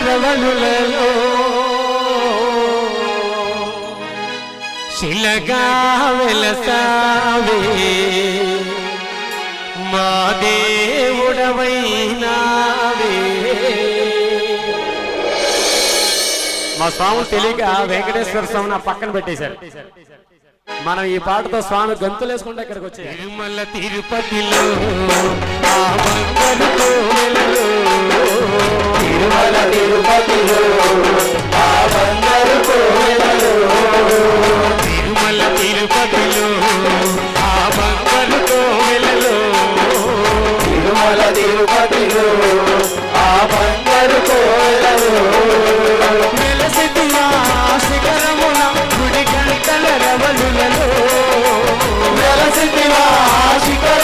రవణులలో శిలగా వెలసావే మా దేవుడవైనావే. మా స్వాములు తెలియక వెంకటేశ్వర స్వామిని పక్కన పెట్టేశారు. మనం ఈ పాటతో స్వామి గంతులు వేసుకుంటే ఇక్కడికి వచ్చాయి. తిరుమల తిరుపతిలో తిరుమల తిరుపతిలో తిరుమల తిరుపతిలో ఆ బంగారు కోవెలలో తిరుమల తిరుపతిలో ఆ బంగారు కోవెలలో వెలసితివా శిఖరమున గుడి గంటల రవలులలో వెలసితివా శిఖర